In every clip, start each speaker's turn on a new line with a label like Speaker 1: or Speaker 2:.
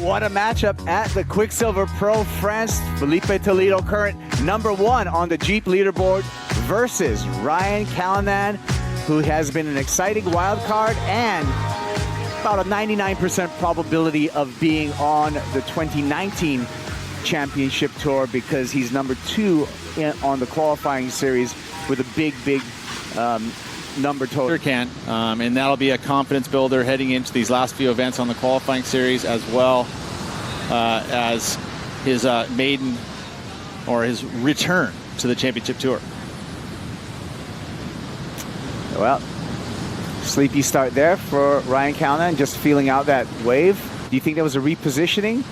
Speaker 1: what a matchup at the Quiksilver Pro France. Filipe Toledo, current #1 on the Jeep leaderboard, versus Ryan Callinan, who has been an exciting wild card and about a 99% probability of being on the 2019 championship tour, because he's #2 on the qualifying series with a big number total.
Speaker 2: Sure can, and that'll be a confidence builder heading into these last few events on the qualifying series, as well as his maiden, or his return to the championship tour.
Speaker 1: Well, sleepy start there for Ryan Callinan, just feeling out that wave. Do you think that was a repositioning?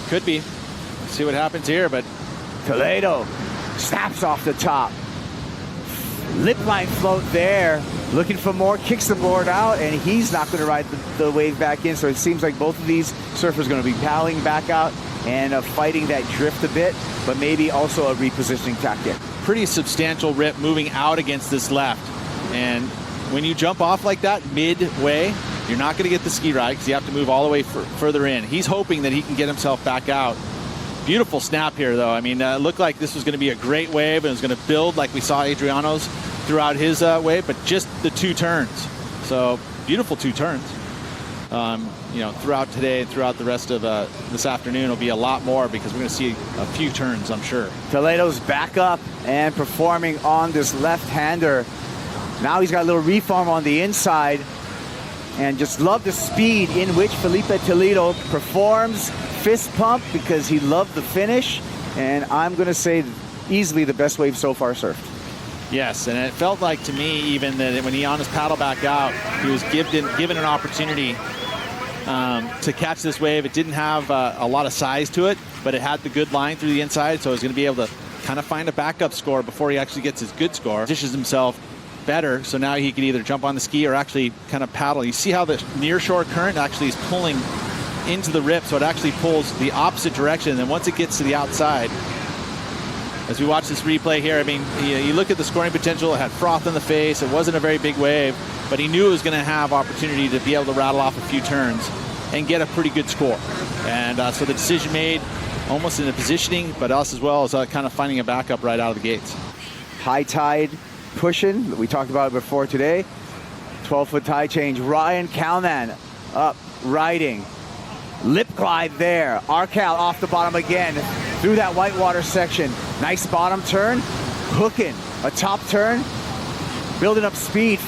Speaker 2: Could be. Let's see what happens here, but
Speaker 1: Toledo snaps off the top. Lip line float there, looking for more, kicks the board out, and he's not going to ride the wave back in. So it seems like both of these surfers are going to be paddling back out and fighting that drift a bit, but maybe also a repositioning tactic.
Speaker 2: Pretty substantial rip moving out against this left. And when you jump off like that midway, you're not going to get the ski ride because you have to move all the way further in. He's hoping that he can get himself back out. Beautiful snap here, though. I mean, it looked like this was going to be a great wave, and it was going to build like we saw Adriano's throughout his wave, but just the 2 turns. So beautiful 2 turns. You know, throughout today and throughout the rest of this afternoon will be a lot more, because we're going to see a few turns, I'm sure.
Speaker 1: Toledo's back up and performing on this left-hander. Now he's got a little reform on the inside, and just love the speed in which Filipe Toledo performs. Fist pump, because he loved the finish, and I'm going to say easily the best wave so far surfed.
Speaker 2: Yes, and it felt like to me even that when he on his paddle back out, he was given an opportunity to catch this wave. It didn't have a lot of size to it, but it had the good line through the inside, so he's going to be able to kind of find a backup score before he actually gets his good score. Positions himself better, so now he can either jump on the ski or actually kind of paddle. You see how the near-shore current actually is pulling into the rip, so it actually pulls the opposite direction. And then once it gets to the outside, as we watch this replay here, I mean, you look at the scoring potential. It had froth in the face. It wasn't a very big wave, but he knew it was going to have opportunity to be able to rattle off a few turns and get a pretty good score. And so the decision made almost in the positioning, but us as well as kind of finding a backup right out of the gates.
Speaker 1: High tide pushing, we talked about it before today. 12-foot tide change. Ryan Callinan up, riding. Lip glide there. Arcal off the bottom again through that whitewater section. Nice bottom turn, hooking a top turn, building up speed.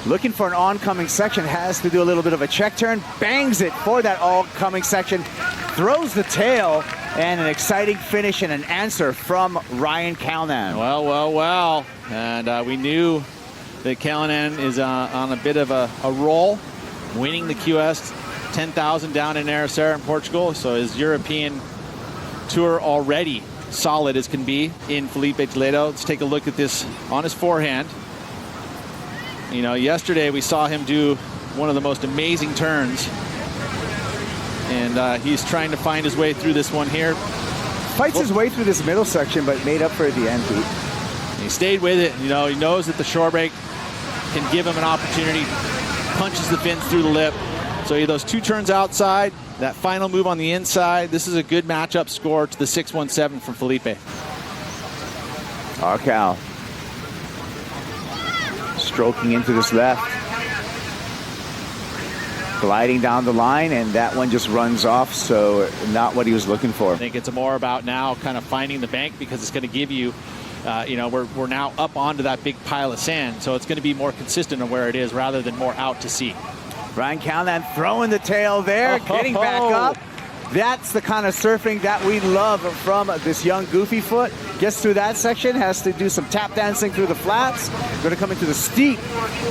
Speaker 1: Looking for an oncoming section, has to do a little bit of a check turn, bangs it for that oncoming section, throws the tail, and an exciting finish and an answer from Ryan Callinan.
Speaker 2: Well. And we knew that Callinan is on a bit of a roll, winning the QS 10,000 down in Ericeira in Portugal. So his European tour already solid as can be in Filipe Toledo. Let's take a look at this on his forehand. You know, yesterday we saw him do one of the most amazing turns, and he's trying to find his way through this one here.
Speaker 1: Fights his way through this middle section, but made up for it at the end, Pete.
Speaker 2: He stayed with it. You know, he knows that the shore break can give him an opportunity. Punches the fins through the lip. So those 2 turns outside, that final move on the inside, this is a good matchup score to the 617 from Filipe.
Speaker 1: Arcal stroking into this left, gliding down the line, and that one just runs off, so not what he was looking for.
Speaker 2: I think it's more about now kind of finding the bank, because it's going to give you, you know, we're now up onto that big pile of sand, so it's going to be more consistent on where it is rather than more out to sea.
Speaker 1: Ryan Callinan throwing the tail there, getting back up. That's the kind of surfing that we love from this young goofy foot. Gets through that section, has to do some tap dancing through the flats. Going to come into the steep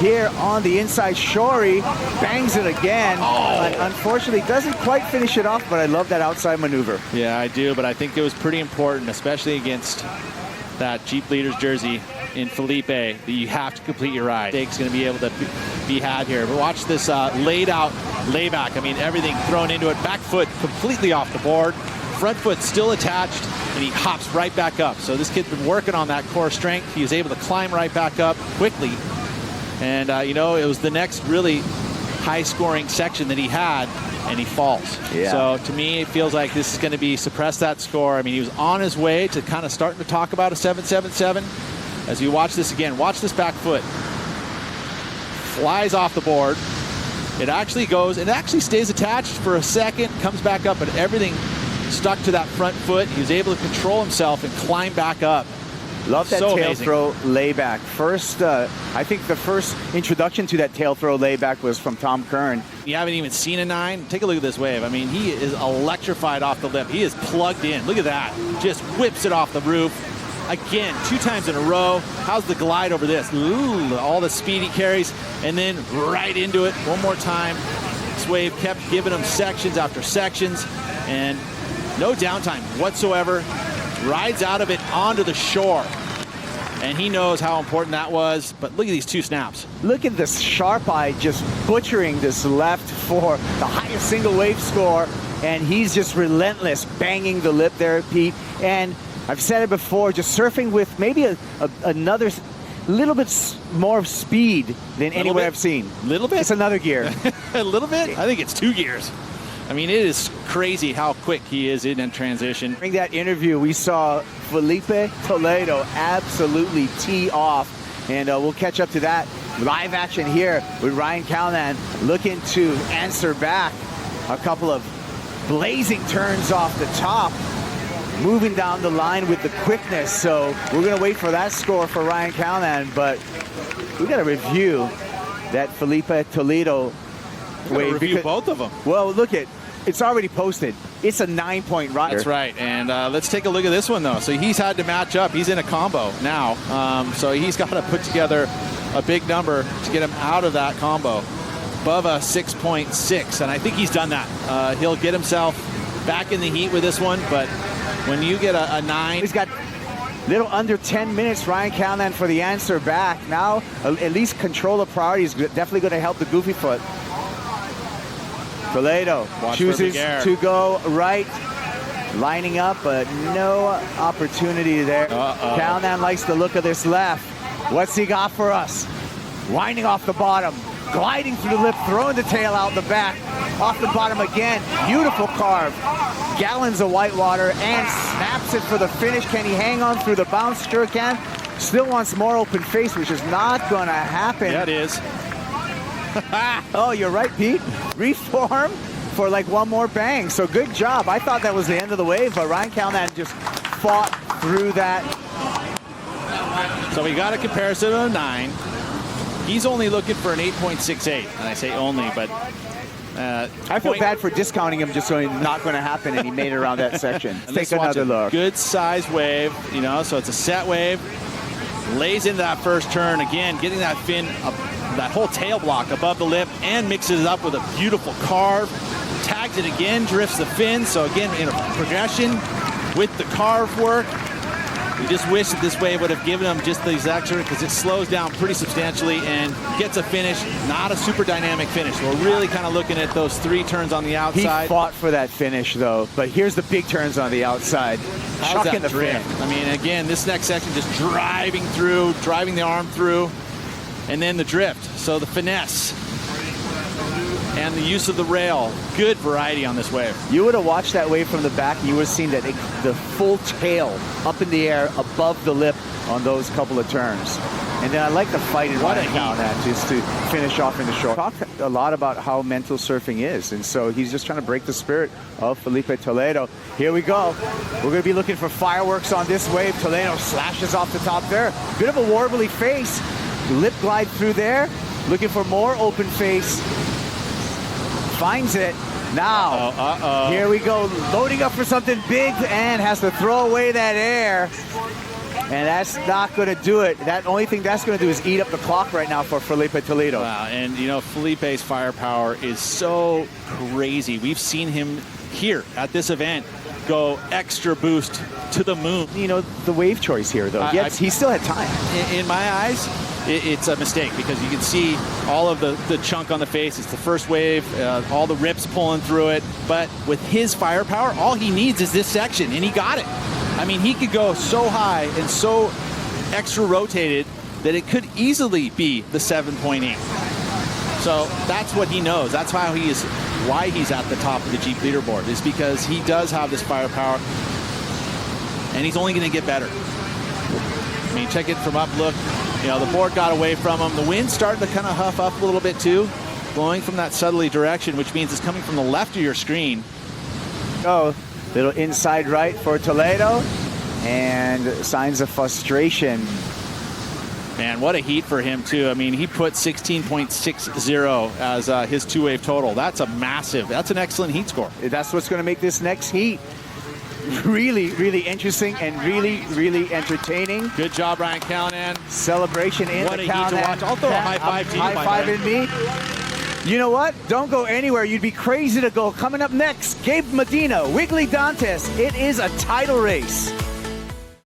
Speaker 1: here on the inside shorey. Bangs it again. But unfortunately, doesn't quite finish it off, but I love that outside maneuver.
Speaker 2: Yeah, I do, but I think it was pretty important, especially against that Jeep Leaders jersey in Filipe, that you have to complete your ride. Jake's going to be able to be had here. But watch this laid out layback. I mean, everything thrown into it. Back foot completely off the board. Front foot still attached, and he hops right back up. So this kid's been working on that core strength. He was able to climb right back up quickly. And, you know, it was the next really high-scoring section that he had and he falls.
Speaker 1: Yeah.
Speaker 2: So to me, it feels like this is going to be suppress that score. I mean, he was on his way to kind of starting to talk about a 7-7-7. As you watch this again, watch this back foot. Flies off the board. It actually goes, it actually stays attached for a second, comes back up, but everything stuck to that front foot. He was able to control himself and climb back up.
Speaker 1: Love that
Speaker 2: So
Speaker 1: tail
Speaker 2: amazing.
Speaker 1: throw layback. First, I think the first introduction to that tail throw layback was from Tom Curran.
Speaker 2: You haven't even seen a 9. Take a look at this wave. I mean, he is electrified off the lip. He is plugged in. Look at that. Just whips it off the roof. Again, 2 times in a row. How's the glide over this? Ooh, all the speed he carries. And then right into it one more time. This wave kept giving him sections after sections. And no downtime whatsoever. Rides out of it onto the shore. And he knows how important that was. But look at these 2 snaps.
Speaker 1: Look at this sharp eye just butchering this left for the highest single wave score. And he's just relentless, banging the lip there, Pete. And I've said it before, just surfing with maybe another little bit more speed than anywhere I've seen.
Speaker 2: Little bit?
Speaker 1: It's another gear.
Speaker 2: A little bit? I think it's 2 gears. I mean, it is crazy how quick he is in transition.
Speaker 1: During that interview, we saw Filipe Toledo absolutely tee off. And we'll catch up to that live action here with Ryan Callinan looking to answer back a couple of blazing turns off the top, moving down the line with the quickness. So we're going to wait for that score for Ryan Callinan, but we got to review that Filipe Toledo wave.
Speaker 2: Review both of them.
Speaker 1: Well, look at, it's already posted. It's a 9-point rider.
Speaker 2: That's right. And let's take a look at this one, though. So he's had to match up. He's in a combo now. So he's got to put together a big number to get him out of that combo. Above a 6.6. And I think he's done that. He'll get himself back in the heat with this one. But when you get a 9.
Speaker 1: He's got little under 10 minutes, Ryan Callinan, for the answer back. Now, at least control of priority is definitely going to help the goofy foot. Toledo chooses to go right, lining up, but no opportunity there. Callinan likes the look of this left. What's he got for us? Winding off the bottom, gliding through the lip, throwing the tail out the back, off the bottom again. Beautiful carve. Gallons of white water and snaps it for the finish. Can he hang on through the bounce? Sure can. Still wants more open face, which is not going to happen.
Speaker 2: Yeah, it is.
Speaker 1: Oh, you're right, Pete. Reform for like one more bang. So good job. I thought that was the end of the wave, but Ryan Callinan just fought through that.
Speaker 2: So we got a comparison of a 9. He's only looking for an 8.68, and I say only, but
Speaker 1: I feel bad for discounting him, just going not going to happen, and he made it around that section. Let's take another look.
Speaker 2: Good size wave, you know, so it's a set wave. Lays into that first turn again, getting that fin up, that whole tail block above the lip, and mixes it up with a beautiful carve. Tags it again, drifts the fin. So again, in a progression with the carve work. We just wish that this wave would have given him just these extra, because it slows down pretty substantially and gets a finish, not a super dynamic finish. We're really kind of looking at those 3 turns on the outside.
Speaker 1: He fought for that finish, though, but here's the big turns on the outside.
Speaker 2: How's
Speaker 1: Chucking
Speaker 2: that
Speaker 1: the
Speaker 2: drift?
Speaker 1: fin.
Speaker 2: I mean, again, this next section just driving through, driving the arm through, and then the drift. So the finesse and the use of the rail. Good variety on this wave.
Speaker 1: You would have watched that wave from the back, and you would have seen that the full tail up in the air above the lip on those couple of turns. And then I like the fight in Ryan Callinan just to finish off in the short. Talked a lot about how mental surfing is, and so he's just trying to break the spirit of Filipe Toledo. Here we go. We're going to be looking for fireworks on this wave. Toledo slashes off the top there. Bit of a warbly face. Lip glide through there. Looking for more open face. Finds it. Now, here we go. Loading up for something big and has to throw away that air. And that's not going to do it. That only thing that's going to do is eat up the clock right now for Filipe Toledo.
Speaker 2: Wow, and you know, Filipe's firepower is so crazy. We've seen him here at this event go extra boost to the moon.
Speaker 1: You know, the wave choice here, though. Yes, he still had time.
Speaker 2: In my eyes, it's a mistake, because you can see all of the chunk on the face. It's the first wave, all the rips pulling through it. But with his firepower, all he needs is this section, and he got it. I mean, he could go so high and so extra rotated that it could easily be the 7.8. So that's what he knows. That's how he is why he's at the top of the Jeep leaderboard, is because he does have this firepower, and he's only going to get better. I mean, check it from up, look. You know, the board got away from him. The wind's starting to kind of huff up a little bit too, blowing from that southerly direction, which means it's coming from the left of your screen.
Speaker 1: Oh, little inside right for Toledo, and signs of frustration.
Speaker 2: Man, what a heat for him too. I mean, he put 16.60 as his two-wave total. That's an excellent heat score.
Speaker 1: That's what's going to make this next heat really, really interesting and really, really entertaining.
Speaker 2: Good job, Ryan Callinan.
Speaker 1: Celebration in
Speaker 2: what
Speaker 1: the
Speaker 2: a heat to watch. I'll throw a high five to you.
Speaker 1: High five in me. You know what? Don't go anywhere. You'd be crazy to go. Coming up next, Gabe Medina, Wiggly Dantes. It is a title race.